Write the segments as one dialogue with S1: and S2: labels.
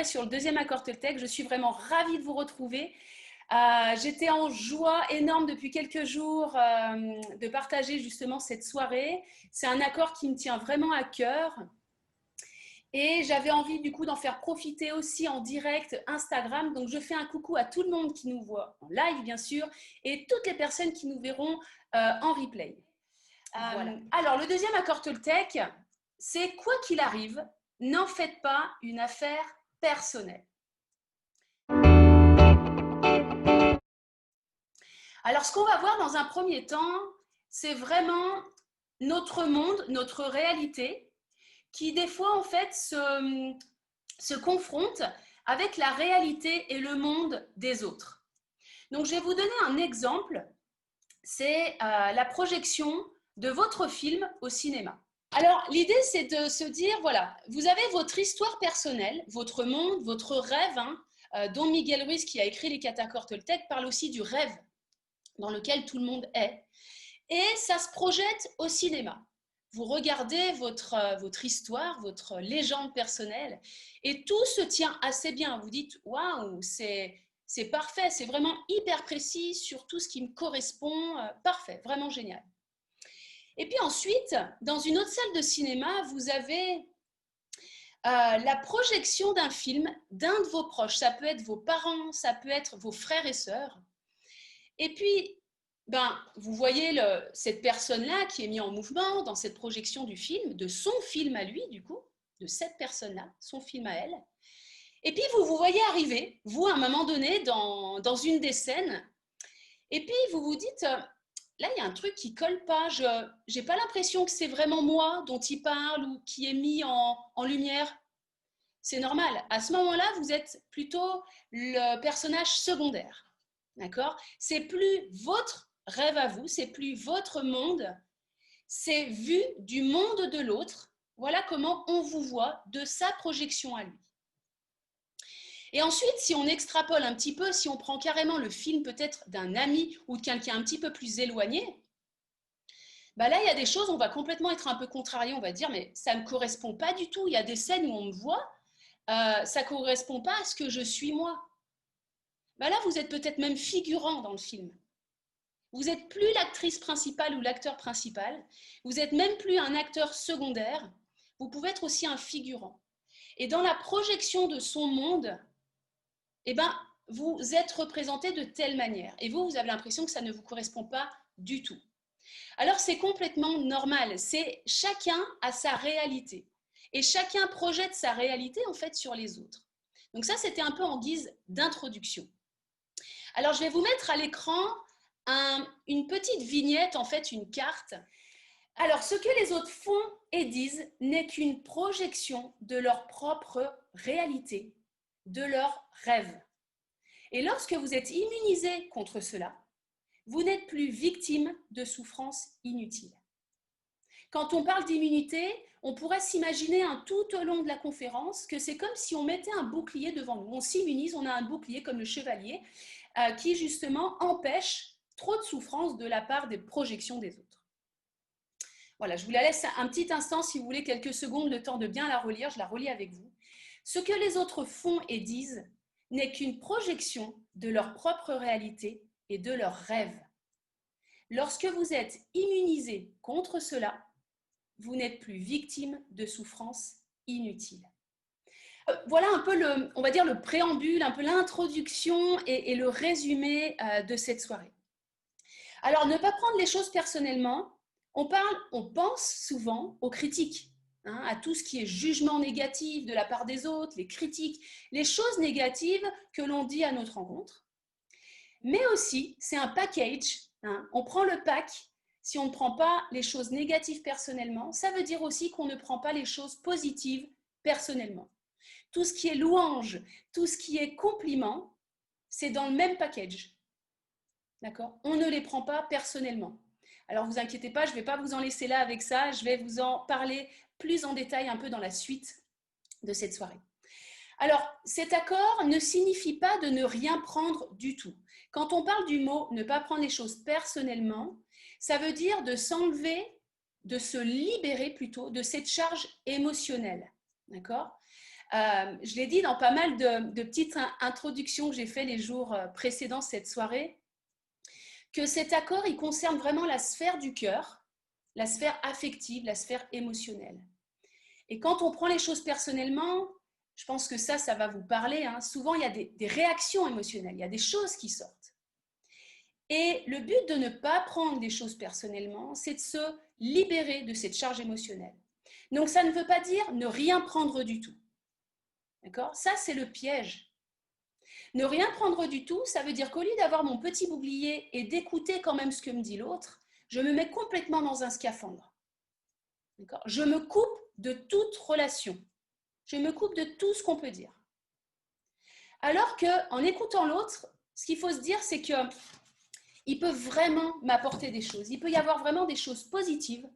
S1: soirée sur le deuxième accord Toltec. Je suis vraiment ravie de vous retrouver. J'étais en joie énorme depuis quelques jours de partager justement cette soirée. C'est un accord qui me tient vraiment à cœur. Et j'avais envie du coup d'en faire profiter aussi en direct Instagram. Donc je fais un coucou à tout le monde qui nous voit en live bien sûr et toutes les personnes qui nous verront en replay. Voilà. Alors le deuxième accord Toltec, c'est quoi qu'il arrive, n'en faites pas une affaire personnelle. Alors ce qu'on va voir dans un premier temps, c'est vraiment notre monde, notre réalité, qui des fois en fait se confronte avec la réalité et le monde des autres. Donc je vais vous donner un exemple, c'est la projection de votre film au cinéma. Alors l'idée c'est de se dire, voilà, vous avez votre histoire personnelle, votre monde, votre rêve, dont Miguel Ruiz qui a écrit les 4 accords Toltec parle aussi du rêve dans lequel tout le monde est, et ça se projette au cinéma. Vous regardez votre histoire, votre légende personnelle, et tout se tient assez bien. Vous dites, waouh, c'est parfait, c'est vraiment hyper précis sur tout ce qui me correspond, parfait, vraiment génial. Et puis ensuite, dans une autre salle de cinéma, vous avez la projection d'un film d'un de vos proches. Ça peut être vos parents, ça peut être vos frères et sœurs. Et puis, vous voyez cette personne-là qui est mise en mouvement dans cette projection du film, de son film à lui, du coup, de cette personne-là, son film à elle. Et puis, vous vous voyez arriver, vous, à un moment donné, dans une des scènes, et puis vous vous dites, là, il y a un truc qui ne colle pas, je n'ai pas l'impression que c'est vraiment moi dont il parle ou qui est mis en lumière. C'est normal. À ce moment-là, vous êtes plutôt le personnage secondaire. D'accord ? C'est plus votre rêve à vous, c'est plus votre monde, c'est vu du monde de l'autre. Voilà comment on vous voit de sa projection à lui. Et ensuite, si on extrapole un petit peu, si on prend carrément le film peut-être d'un ami ou de quelqu'un un petit peu plus éloigné, là, il y a des choses, on va complètement être un peu contrarié, on va dire, mais ça ne me correspond pas du tout. Il y a des scènes où on me voit, ça ne correspond pas à ce que je suis moi. Là, vous êtes peut-être même figurant dans le film. Vous n'êtes plus l'actrice principale ou l'acteur principal, vous n'êtes même plus un acteur secondaire, vous pouvez être aussi un figurant. Et dans la projection de son monde, vous êtes représenté de telle manière. Et vous avez l'impression que ça ne vous correspond pas du tout. Alors c'est complètement normal, c'est chacun a sa réalité. Et chacun projette sa réalité en fait sur les autres. Donc ça, c'était un peu en guise d'introduction. Alors je vais vous mettre à l'écran une petite vignette, en fait une carte. Alors ce que les autres font et disent n'est qu'une projection de leur propre réalité, de leur rêve. Et lorsque vous êtes immunisé contre cela, vous n'êtes plus victime de souffrances inutiles. Quand on parle d'immunité, on pourrait s'imaginer tout au long de la conférence que c'est comme si on mettait un bouclier devant nous. On s'immunise, on a un bouclier comme le chevalier qui justement empêche trop de souffrance de la part des projections des autres. Voilà, je vous la laisse un petit instant si vous voulez, quelques secondes, le temps de bien la relire, je la relis avec vous. Ce que les autres font et disent n'est qu'une projection de leur propre réalité et de leurs rêves. Lorsque vous êtes immunisé contre cela, vous n'êtes plus victime de souffrances inutiles. Voilà un peu on va dire le préambule, un peu l'introduction et le résumé de cette soirée. Alors, ne pas prendre les choses personnellement, on pense souvent aux critiques, à tout ce qui est jugement négatif de la part des autres, les critiques, les choses négatives que l'on dit à notre rencontre. Mais aussi, c'est un package, on prend le pack. Si on ne prend pas les choses négatives personnellement, ça veut dire aussi qu'on ne prend pas les choses positives personnellement. Tout ce qui est louange, tout ce qui est compliment, c'est dans le même package. D'accord ? On ne les prend pas personnellement. Alors, vous inquiétez pas, je ne vais pas vous en laisser là avec ça. Je vais vous en parler plus en détail un peu dans la suite de cette soirée. Alors, cet accord ne signifie pas de ne rien prendre du tout. Quand on parle du mot « ne pas prendre les choses personnellement », ça veut dire de s'enlever, de se libérer plutôt de cette charge émotionnelle. D'accord ? Je l'ai dit dans pas mal de petites introductions que j'ai fait les jours précédents cette soirée, que cet accord, il concerne vraiment la sphère du cœur, la sphère affective, la sphère émotionnelle. Et quand on prend les choses personnellement, je pense que ça va vous parler, hein. Souvent, il y a des réactions émotionnelles, il y a des choses qui sortent. Et le but de ne pas prendre des choses personnellement, c'est de se libérer de cette charge émotionnelle. Donc, ça ne veut pas dire ne rien prendre du tout. D'accord ? Ça, c'est le piège. Ne rien prendre du tout, ça veut dire qu'au lieu d'avoir mon petit bouclier et d'écouter quand même ce que me dit l'autre, je me mets complètement dans un scaphandre. D'accord ? Je me coupe de toute relation. Je me coupe de tout ce qu'on peut dire. Alors qu'en écoutant l'autre, ce qu'il faut se dire, c'est qu'il peut vraiment m'apporter des choses. Il peut y avoir vraiment des choses positives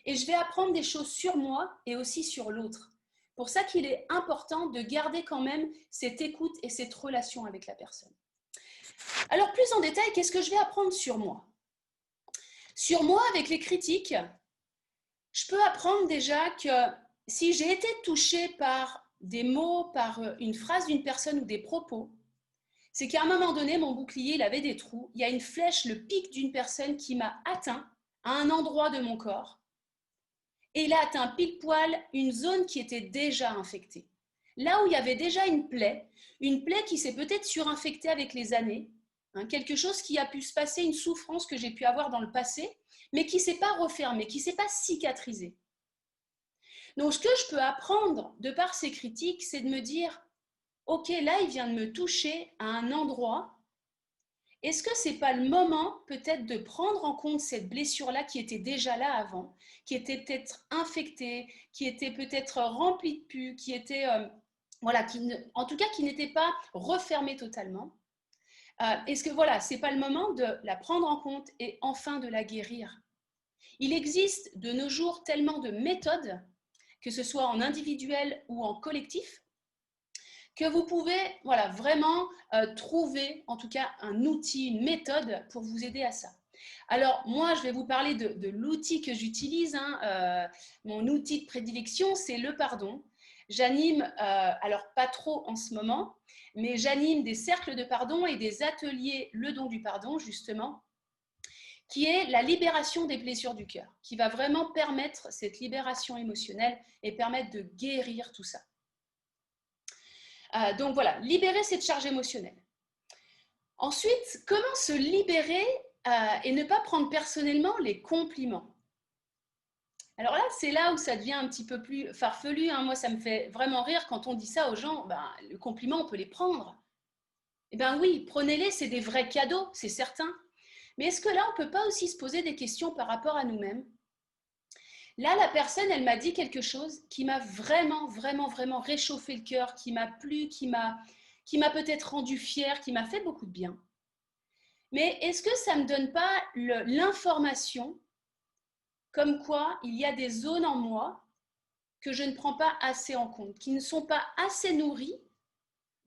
S1: et je vais apprendre des choses sur moi et aussi sur l'autre. Pour ça qu'il est important de garder quand même cette écoute et cette relation avec la personne. Alors plus en détail, qu'est-ce que je vais apprendre sur moi ? Sur moi, avec les critiques, je peux apprendre déjà que si j'ai été touchée par des mots, par une phrase d'une personne ou des propos, c'est qu'à un moment donné, mon bouclier, il avait des trous. Il y a une flèche, le pic d'une personne qui m'a atteint à un endroit de mon corps. Et il a atteint pile poil une zone qui était déjà infectée. Là où il y avait déjà une plaie qui s'est peut-être surinfectée avec les années, hein, quelque chose qui a pu se passer, une souffrance que j'ai pu avoir dans le passé, mais qui ne s'est pas refermée, qui ne s'est pas cicatrisée. Donc, ce que je peux apprendre de par ces critiques, c'est de me dire, ok, là, il vient de me toucher à un endroit. Est-ce que ce n'est pas le moment peut-être de prendre en compte cette blessure-là qui était déjà là avant, qui était peut-être infectée, qui était peut-être remplie de pus, qui était, en tout cas, qui n'était pas refermée totalement. Est-ce que ce n'est pas le moment de la prendre en compte et enfin de la guérir ? Il existe de nos jours tellement de méthodes, que ce soit en individuel ou en collectif, que vous pouvez vraiment trouver en tout cas un outil, une méthode pour vous aider à ça. Alors moi, je vais vous parler de l'outil que j'utilise. Mon outil de prédilection, c'est le pardon. J'anime, alors pas trop en ce moment, mais j'anime des cercles de pardon et des ateliers Le don du pardon, justement, qui est la libération des blessures du cœur, qui va vraiment permettre cette libération émotionnelle et permettre de guérir tout ça. Donc voilà, libérer cette charge émotionnelle. Ensuite, comment se libérer et ne pas prendre personnellement les compliments ? Alors là, c'est là où ça devient un petit peu plus farfelu. Moi, ça me fait vraiment rire quand on dit ça aux gens. Le compliment, on peut les prendre. Eh bien oui, prenez-les, c'est des vrais cadeaux, c'est certain. Mais est-ce que là, on ne peut pas aussi se poser des questions par rapport à nous-mêmes ? Là, la personne, elle m'a dit quelque chose qui m'a vraiment, vraiment, vraiment réchauffé le cœur, qui m'a plu, qui m'a peut-être rendu fière, qui m'a fait beaucoup de bien. Mais est-ce que ça ne me donne pas l'information comme quoi il y a des zones en moi que je ne prends pas assez en compte, qui ne sont pas assez nourries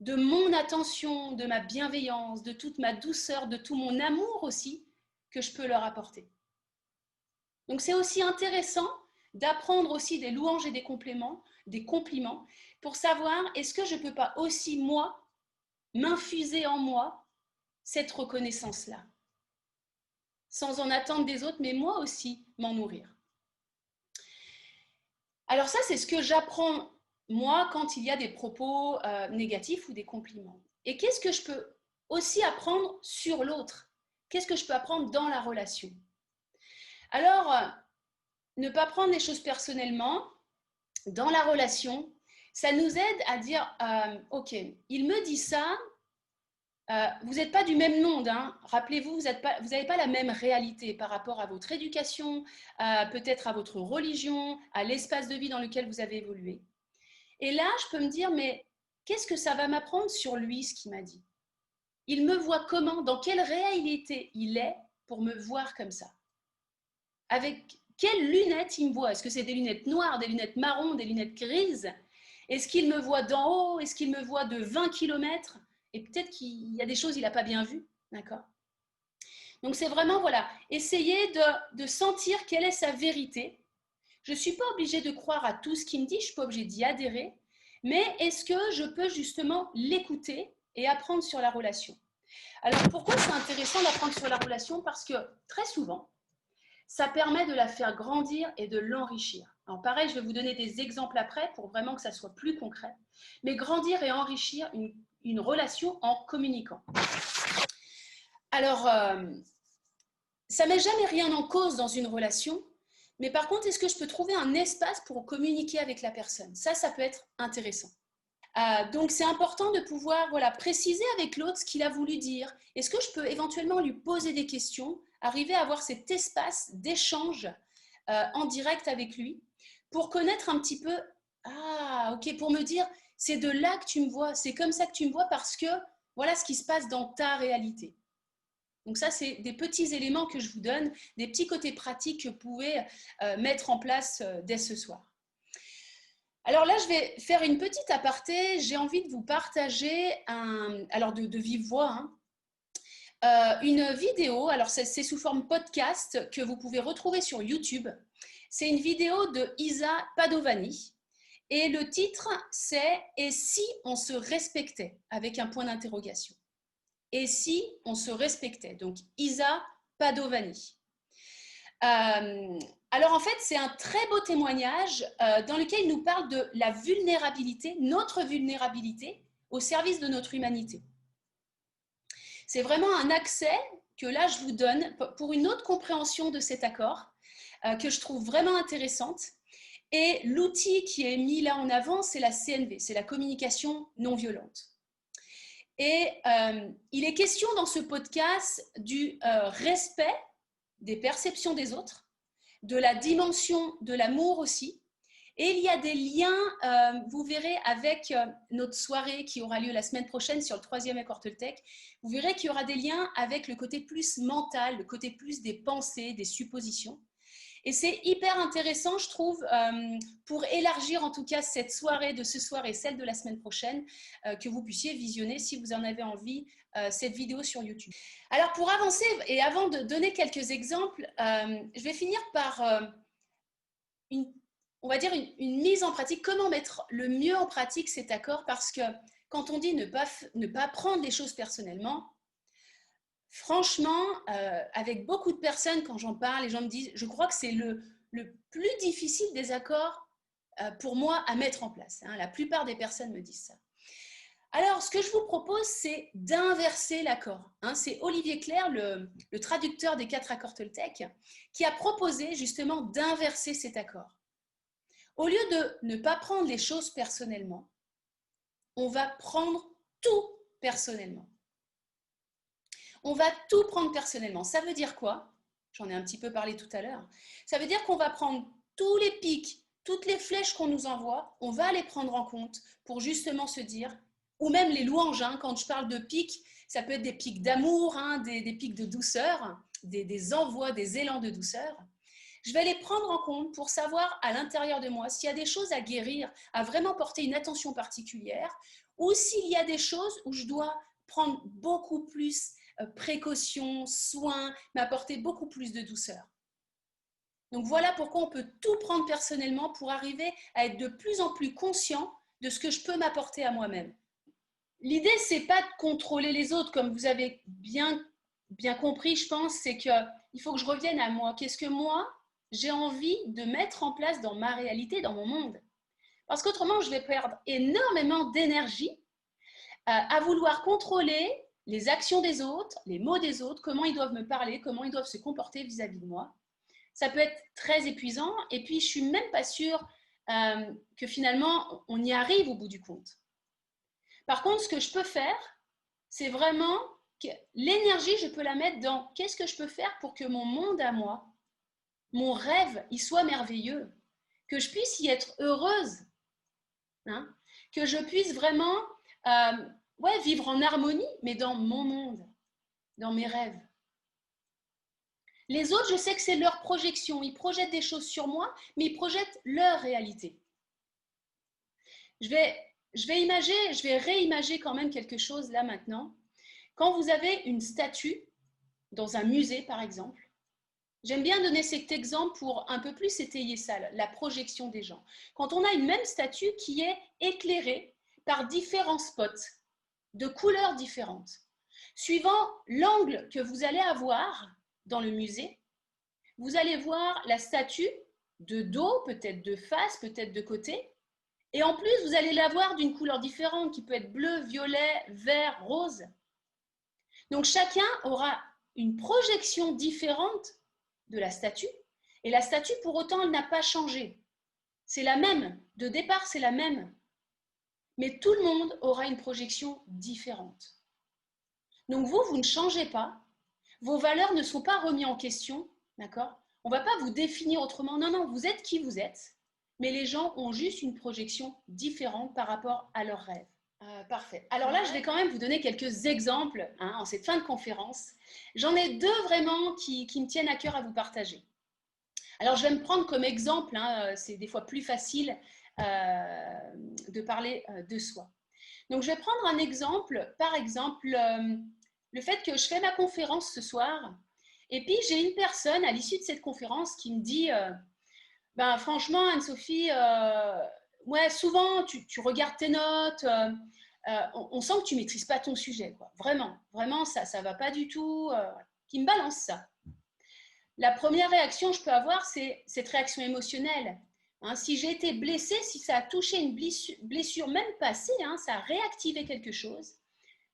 S1: de mon attention, de ma bienveillance, de toute ma douceur, de tout mon amour aussi que je peux leur apporter. Donc c'est aussi intéressant d'apprendre aussi des louanges et des compliments pour savoir est-ce que je ne peux pas aussi moi m'infuser en moi cette reconnaissance-là, sans en attendre des autres, mais moi aussi m'en nourrir. Alors ça, c'est ce que j'apprends moi quand il y a des propos négatifs ou des compliments. Et qu'est-ce que je peux aussi apprendre sur l'autre ? Qu'est-ce que je peux apprendre dans la relation ? Alors, ne pas prendre les choses personnellement dans la relation, ça nous aide à dire ok, il me dit ça, vous n'êtes pas du même monde, hein. Rappelez-vous, vous n'avez pas la même réalité par rapport à votre éducation, peut-être à votre religion, à l'espace de vie dans lequel vous avez évolué. Et là, je peux me dire, mais qu'est-ce que ça va m'apprendre sur lui, ce qu'il m'a dit ? Il me voit comment ? Dans quelle réalité il est pour me voir comme ça ? Avec quelles lunettes il me voit ? Est-ce que c'est des lunettes noires, des lunettes marron, des lunettes grises ? Est-ce qu'il me voit d'en haut ? Est-ce qu'il me voit de 20 km ? Et peut-être qu'il y a des choses qu'il n'a pas bien vues. D'accord ? Donc c'est vraiment, essayer de sentir quelle est sa vérité. Je ne suis pas obligée de croire à tout ce qu'il me dit, je ne suis pas obligée d'y adhérer, mais est-ce que je peux justement l'écouter et apprendre sur la relation? Alors, pourquoi c'est intéressant d'apprendre sur la relation? Parce que très souvent, ça permet de la faire grandir et de l'enrichir. Alors pareil, je vais vous donner des exemples après pour vraiment que ça soit plus concret, mais grandir et enrichir une relation en communiquant. Alors, ça ne met jamais rien en cause dans une relation, mais par contre, est-ce que je peux trouver un espace pour communiquer avec la personne? Ça peut être intéressant. Donc, c'est important de pouvoir préciser avec l'autre ce qu'il a voulu dire. Est-ce que je peux éventuellement lui poser des questions, arriver à avoir cet espace d'échange en direct avec lui pour connaître un petit peu, ok, pour me dire, c'est de là que tu me vois, c'est comme ça que tu me vois parce que voilà ce qui se passe dans ta réalité. Donc ça, c'est des petits éléments que je vous donne, des petits côtés pratiques que vous pouvez mettre en place dès ce soir. Alors là, je vais faire une petite aparté. J'ai envie de vous partager, alors de vive voix, une vidéo. Alors c'est sous forme podcast que vous pouvez retrouver sur YouTube. C'est une vidéo de Isa Padovani. Et le titre, c'est « Et si on se respectait ?» avec un point d'interrogation. Et si on se respectait? Donc, Isa Padovani. Alors, en fait, c'est un très beau témoignage dans lequel il nous parle de la vulnérabilité, notre vulnérabilité, au service de notre humanité. C'est vraiment un accès que là, je vous donne pour une autre compréhension de cet accord que je trouve vraiment intéressante. Et l'outil qui est mis là en avant, c'est la CNV, c'est la communication non violente. Et il est question dans ce podcast du respect des perceptions des autres, de la dimension de l'amour aussi. Et il y a des liens, vous verrez, avec notre soirée qui aura lieu la semaine prochaine sur le 3e accord Toltec. Vous verrez qu'il y aura des liens avec le côté plus mental, le côté plus des pensées, des suppositions. Et c'est hyper intéressant, je trouve, pour élargir en tout cas cette soirée de ce soir et celle de la semaine prochaine, que vous puissiez visionner, si vous en avez envie, cette vidéo sur YouTube. Alors, pour avancer, et avant de donner quelques exemples, je vais finir par on va dire une mise en pratique. Comment mettre le mieux en pratique cet accord? Parce que quand on dit ne pas prendre les choses personnellement, franchement, avec beaucoup de personnes, quand j'en parle, les gens me disent, je crois que c'est le plus difficile des accords pour moi à mettre en place. La plupart des personnes me disent ça. Alors, ce que je vous propose, c'est d'inverser l'accord. C'est Olivier Clerc, le traducteur des 4 accords Toltec, qui a proposé justement d'inverser cet accord. Au lieu de ne pas prendre les choses personnellement, on va prendre tout personnellement. On va tout prendre personnellement. Ça veut dire quoi? J'en ai un petit peu parlé tout à l'heure. Ça veut dire qu'on va prendre tous les pics, toutes les flèches qu'on nous envoie, on va les prendre en compte pour justement se dire, ou même les louanges, quand je parle de pics, ça peut être des pics d'amour, des pics de douceur, des envois, des élans de douceur. Je vais les prendre en compte pour savoir à l'intérieur de moi s'il y a des choses à guérir, à vraiment porter une attention particulière, ou s'il y a des choses où je dois prendre beaucoup plus précaution, soin, m'apporter beaucoup plus de douceur. Donc voilà pourquoi on peut tout prendre personnellement pour arriver à être de plus en plus conscient de ce que je peux m'apporter à moi-même. L'idée, c'est pas de contrôler les autres, comme vous avez bien compris, je pense, c'est qu'il faut que je revienne à moi. Qu'est-ce que moi, j'ai envie de mettre en place dans ma réalité, dans mon monde? Parce qu'autrement, je vais perdre énormément d'énergie à vouloir contrôler les actions des autres, les mots des autres, comment ils doivent me parler, comment ils doivent se comporter vis-à-vis de moi. Ça peut être très épuisant et puis je ne suis même pas sûre que finalement on y arrive au bout du compte. Par contre, ce que je peux faire, c'est vraiment que l'énergie, je peux la mettre dans qu'est-ce que je peux faire pour que mon monde à moi, mon rêve, il soit merveilleux, que je puisse y être heureuse, que je puisse vraiment vivre en harmonie, mais dans mon monde, dans mes rêves. Les autres, je sais que c'est leur projection. Ils projettent des choses sur moi, mais ils projettent leur réalité. Je vais réimager quand même quelque chose là maintenant. Quand vous avez une statue dans un musée, par exemple, J'aime bien donner cet exemple pour un peu plus étayer ça, la projection des gens. Quand on a une même statue qui est éclairée par différents spots de couleurs différentes, suivant l'angle que vous allez avoir dans le musée, vous allez voir la statue de dos, peut-être de face, peut-être de côté, et en plus, vous allez la voir d'une couleur différente qui peut être bleu, violet, vert, rose. Donc chacun aura une projection différente de la statue, et la statue, pour autant, elle n'a pas changé. C'est la même, de départ, c'est la même. Mais tout le monde aura une projection différente. Donc vous ne changez pas, vos valeurs ne sont pas remises en question, d'accord? On ne va pas vous définir autrement, non, non, vous êtes qui vous êtes, mais les gens ont juste une projection différente par rapport à leurs rêves. Parfait. Alors là, je vais quand même vous donner quelques exemples en cette fin de conférence. J'en ai deux vraiment qui me tiennent à cœur à vous partager. Alors, je vais me prendre comme exemple, c'est des fois plus facile de parler de soi. Donc, je vais prendre un exemple, par exemple, le fait que je fais ma conférence ce soir, et puis j'ai une personne à l'issue de cette conférence qui me dit franchement, Anne-Sophie, ouais, souvent tu regardes tes notes, on sent que tu ne maîtrises pas ton sujet, quoi. Vraiment, vraiment, ça ne va pas du tout. Qui me balance ça. La première réaction que je peux avoir, c'est cette réaction émotionnelle. Si j'ai été blessée, si ça a touché une blessure même passée, ça a réactivé quelque chose,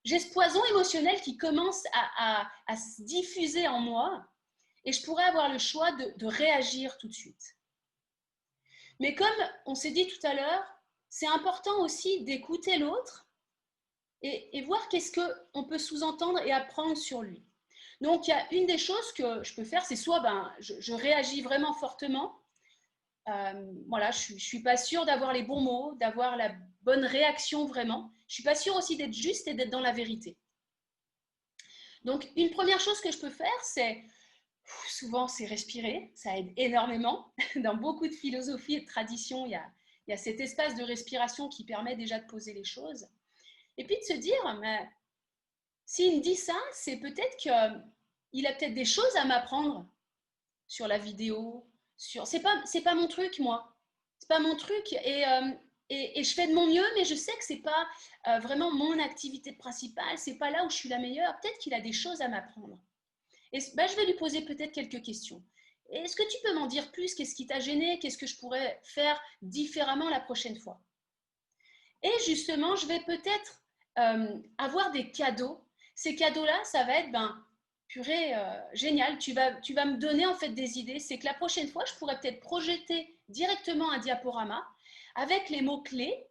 S1: j'ai ce poison émotionnel qui commence à se diffuser en moi et je pourrais avoir le choix de réagir tout de suite. Mais comme on s'est dit tout à l'heure, c'est important aussi d'écouter l'autre et voir qu'est-ce qu'on peut sous-entendre et apprendre sur lui. Donc, il y a une des choses que je peux faire, c'est soit je réagis vraiment fortement. Voilà, je ne suis pas sûre d'avoir les bons mots, d'avoir la bonne réaction vraiment. Je ne suis pas sûre aussi d'être juste et d'être dans la vérité. Donc, une première chose que je peux faire, c'est, souvent, c'est respirer. Ça aide énormément. Dans beaucoup de philosophies et de traditions, il y a cet espace de respiration qui permet déjà de poser les choses. Et puis de se dire, mais s'il me dit ça, c'est peut-être qu'il a peut-être des choses à m'apprendre sur la vidéo. C'est pas mon truc, moi. C'est pas mon truc. Et je fais de mon mieux, mais je sais que c'est pas vraiment mon activité principale. C'est pas là où je suis la meilleure. Peut-être qu'il a des choses à m'apprendre. Et je vais lui poser peut-être quelques questions. Est-ce que tu peux m'en dire plus? Qu'est-ce qui t'a gêné? Qu'est-ce que je pourrais faire différemment la prochaine fois? Et justement, je vais peut-être avoir des cadeaux. Ces cadeaux-là, ça va être, purée, génial, tu vas me donner en fait des idées. C'est que la prochaine fois, je pourrais peut-être projeter directement un diaporama avec les mots-clés.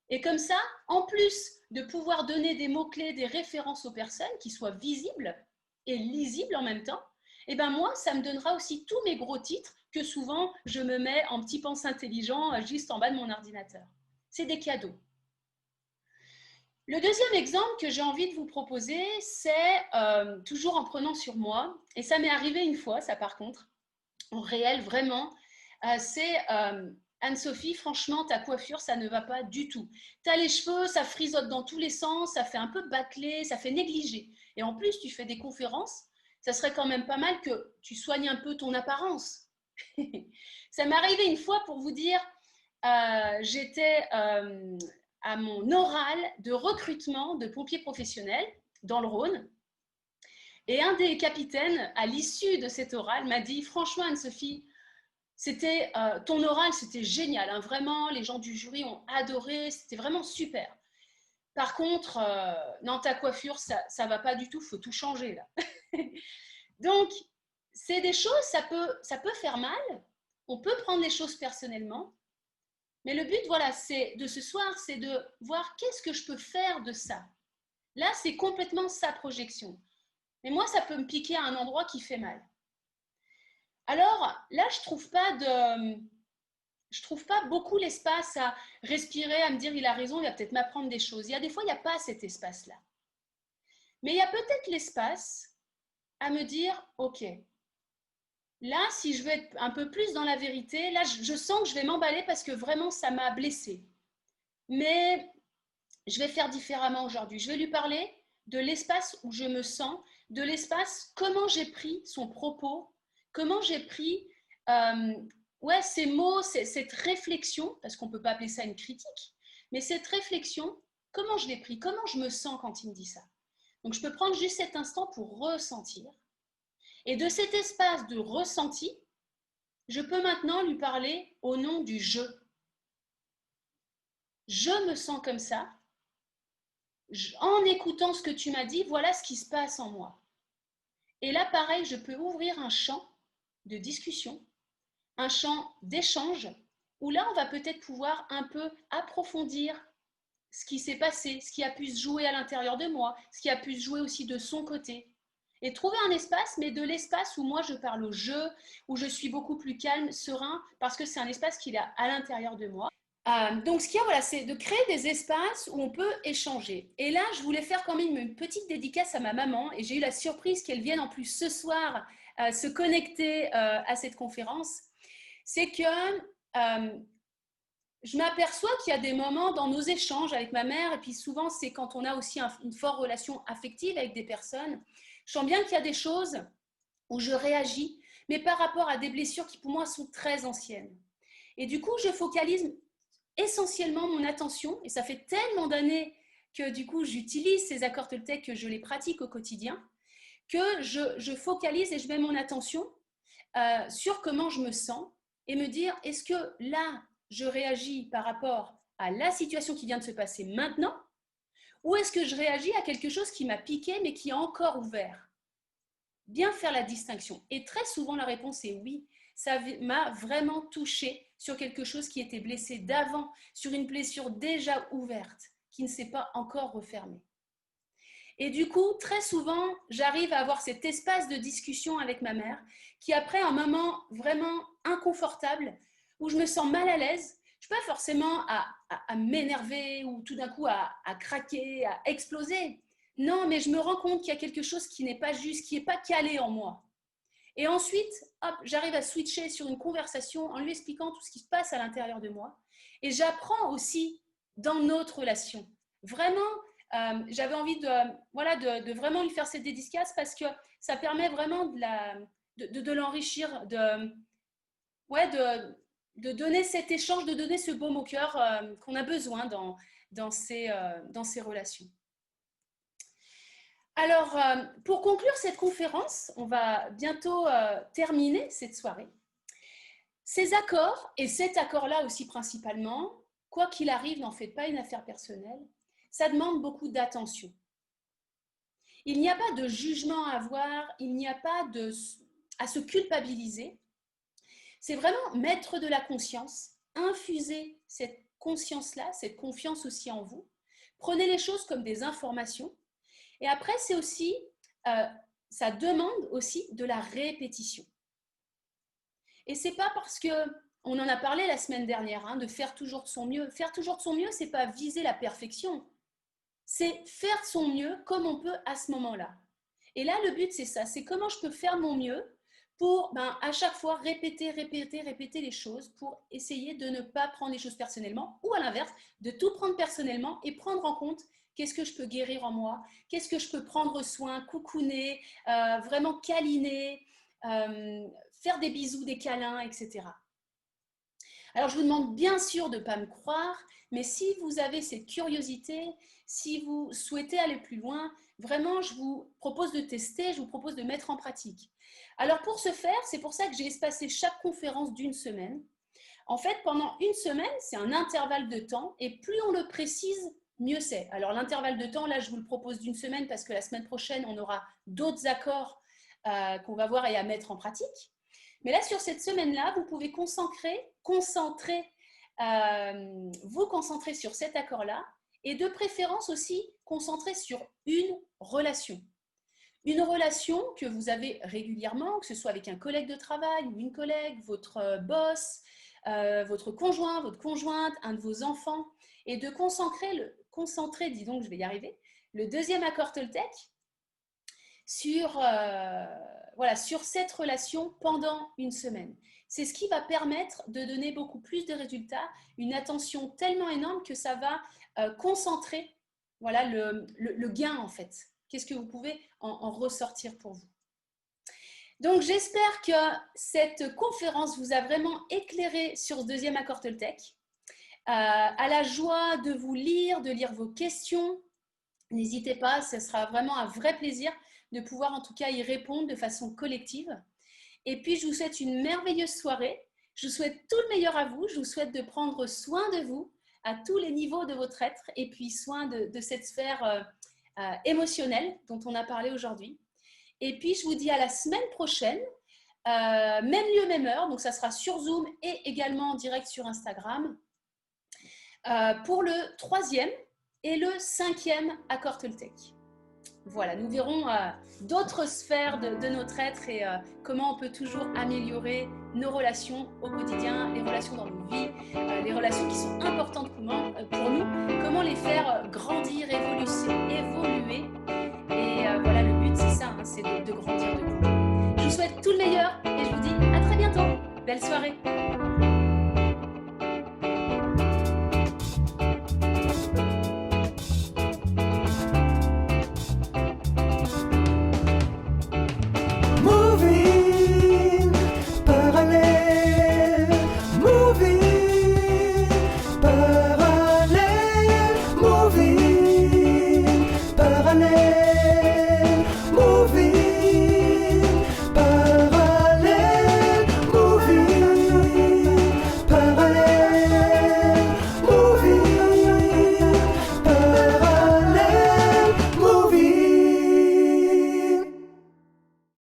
S1: Et comme ça, en plus de pouvoir donner des mots-clés, des références aux personnes qui soient visibles et lisibles en même temps, et moi, ça me donnera aussi tous mes gros titres que souvent je me mets en petit pense intelligent juste en bas de mon ordinateur. C'est des cadeaux. Le deuxième exemple que j'ai envie de vous proposer, c'est toujours en prenant sur moi, et ça m'est arrivé une fois, ça par contre, en réel vraiment, c'est Anne-Sophie, franchement, ta coiffure, ça ne va pas du tout. Tu as les cheveux, ça frisote dans tous les sens, ça fait un peu bâclé, ça fait négligé. Et en plus, tu fais des conférences, ça serait quand même pas mal que tu soignes un peu ton apparence. Ça m'est arrivé une fois pour vous dire, j'étais à mon oral de recrutement de pompiers professionnels dans le Rhône. Et un des capitaines, à l'issue de cet oral, m'a dit, franchement, Anne-Sophie, ton oral, c'était génial. Vraiment, les gens du jury ont adoré. C'était vraiment super. Par contre, non, ta coiffure, ça ne va pas du tout. Il faut tout changer, là. Donc, c'est des choses, ça peut faire mal. On peut prendre les choses personnellement. Mais le but, voilà, c'est de ce soir, c'est de voir qu'est-ce que je peux faire de ça. Là, c'est complètement sa projection. Mais moi, ça peut me piquer à un endroit qui fait mal. Alors là, je trouve pas beaucoup l'espace à respirer, à me dire il a raison, il va peut-être m'apprendre des choses. Il y a des fois, il n'y a pas cet espace-là. Mais il y a peut-être l'espace à me dire, ok, là, si je veux être un peu plus dans la vérité, là, je sens que je vais m'emballer parce que vraiment, ça m'a blessée. Mais je vais faire différemment aujourd'hui. Je vais lui parler de l'espace où je me sens, de l'espace, comment j'ai pris son propos, comment j'ai pris ces mots, cette réflexion, parce qu'on ne peut pas appeler ça une critique, mais cette réflexion, comment je l'ai pris, comment je me sens quand il me dit ça. Donc je peux prendre juste cet instant pour ressentir. Et de cet espace de ressenti, je peux maintenant lui parler au nom du je. Je me sens comme ça. En écoutant ce que tu m'as dit, voilà ce qui se passe en moi. Et là, pareil, je peux ouvrir un champ de discussion, un champ d'échange, où là, on va peut-être pouvoir un peu approfondir ce qui s'est passé, ce qui a pu se jouer à l'intérieur de moi, ce qui a pu se jouer aussi de son côté. Et trouver un espace, mais de l'espace où moi je parle au jeu, où je suis beaucoup plus calme, serein, parce que c'est un espace qu'il a à l'intérieur de moi. Donc, ce qu'il y a, voilà, c'est de créer des espaces où on peut échanger. Et là, je voulais faire quand même une petite dédicace à ma maman, et j'ai eu la surprise qu'elle vienne en plus ce soir se connecter à cette conférence. C'est que je m'aperçois qu'il y a des moments dans nos échanges avec ma mère, et puis souvent c'est quand on a aussi une forte relation affective avec des personnes, je sens bien qu'il y a des choses où je réagis, mais par rapport à des blessures qui pour moi sont très anciennes. Et du coup, je focalise essentiellement mon attention, et ça fait tellement d'années que du coup j'utilise ces accords Toltec, que je les pratique au quotidien, que je focalise et je mets mon attention sur comment je me sens et me dire, est-ce que là, je réagis par rapport à la situation qui vient de se passer maintenant, ou est-ce que je réagis à quelque chose qui m'a piqué mais qui est encore ouvert? Bien faire la distinction. Et très souvent, la réponse est oui. Ça m'a vraiment touchée sur quelque chose qui était blessé d'avant, sur une blessure déjà ouverte, qui ne s'est pas encore refermée. Et du coup, très souvent, j'arrive à avoir cet espace de discussion avec ma mère qui, après un moment vraiment inconfortable, où je me sens mal à l'aise, je ne suis pas forcément à m'énerver ou tout d'un coup à craquer, à exploser. Non, mais je me rends compte qu'il y a quelque chose qui n'est pas juste, qui n'est pas calé en moi. Et ensuite, hop, j'arrive à switcher sur une conversation en lui expliquant tout ce qui se passe à l'intérieur de moi. Et j'apprends aussi dans notre relation. Vraiment, j'avais envie de vraiment lui faire cette dédicace parce que ça permet vraiment de l'enrichir, de donner cet échange, de donner ce baume au cœur qu'on a besoin dans ces relations. Alors, pour conclure cette conférence, on va bientôt terminer cette soirée. Ces accords, et cet accord-là aussi principalement, quoi qu'il arrive, n'en faites pas une affaire personnelle, ça demande beaucoup d'attention. Il n'y a pas de jugement à avoir, il n'y a pas à se culpabiliser. C'est vraiment mettre de la conscience, infuser cette conscience-là, cette confiance aussi en vous. Prenez les choses comme des informations. Et après, c'est aussi, ça demande aussi de la répétition. Et c'est pas parce que, on en a parlé la semaine dernière, de faire toujours de son mieux. Faire toujours de son mieux, c'est pas viser la perfection. C'est faire de son mieux comme on peut à ce moment-là. Et là, le but, c'est ça. C'est comment je peux faire mon mieux pour, à chaque fois, répéter les choses pour essayer de ne pas prendre les choses personnellement ou à l'inverse, de tout prendre personnellement et prendre en compte qu'est-ce que je peux guérir en moi, qu'est-ce que je peux prendre soin, coucouner, vraiment câliner, faire des bisous, des câlins, etc. Alors, je vous demande bien sûr de ne pas me croire, mais si vous avez cette curiosité, si vous souhaitez aller plus loin, vraiment, je vous propose de tester, je vous propose de mettre en pratique. Alors, pour ce faire, c'est pour ça que j'ai espacé chaque conférence d'une semaine. En fait, pendant une semaine, c'est un intervalle de temps, et plus on le précise, mieux c'est. Alors, l'intervalle de temps, là, je vous le propose d'une semaine, parce que la semaine prochaine, on aura d'autres accords qu'on va voir et à mettre en pratique. Mais là, sur cette semaine-là, vous pouvez vous concentrer sur cet accord-là et de préférence aussi concentrer sur une relation. Une relation que vous avez régulièrement, que ce soit avec un collègue de travail ou une collègue, votre boss, votre conjoint, votre conjointe, un de vos enfants, et de concentrer, dis donc, je vais y arriver, le deuxième accord Toltec sur cette relation pendant une semaine. C'est ce qui va permettre de donner beaucoup plus de résultats, une attention tellement énorme que ça va concentrer le gain en fait. Qu'est-ce que vous pouvez en ressortir pour vous? Donc, j'espère que cette conférence vous a vraiment éclairé sur ce deuxième accord Toltec. À la joie de vous lire, de lire vos questions. N'hésitez pas, ce sera vraiment un vrai plaisir de pouvoir en tout cas y répondre de façon collective. Et puis, je vous souhaite une merveilleuse soirée. Je vous souhaite tout le meilleur à vous. Je vous souhaite de prendre soin de vous à tous les niveaux de votre être et puis soin de cette sphère émotionnelle dont on a parlé aujourd'hui. Et puis, je vous dis à la semaine prochaine, même lieu, même heure. Donc, ça sera sur Zoom et également en direct sur Instagram pour le 3e et le 5e accord Toltec. Voilà, nous verrons d'autres sphères de notre être et comment on peut toujours améliorer nos relations au quotidien, les relations dans nos vies, les relations qui sont importantes pour nous, comment les faire grandir, évoluer. Et voilà, le but, c'est ça, hein, c'est de grandir de couple. Je vous souhaite tout le meilleur et je vous dis à très bientôt. Belle soirée.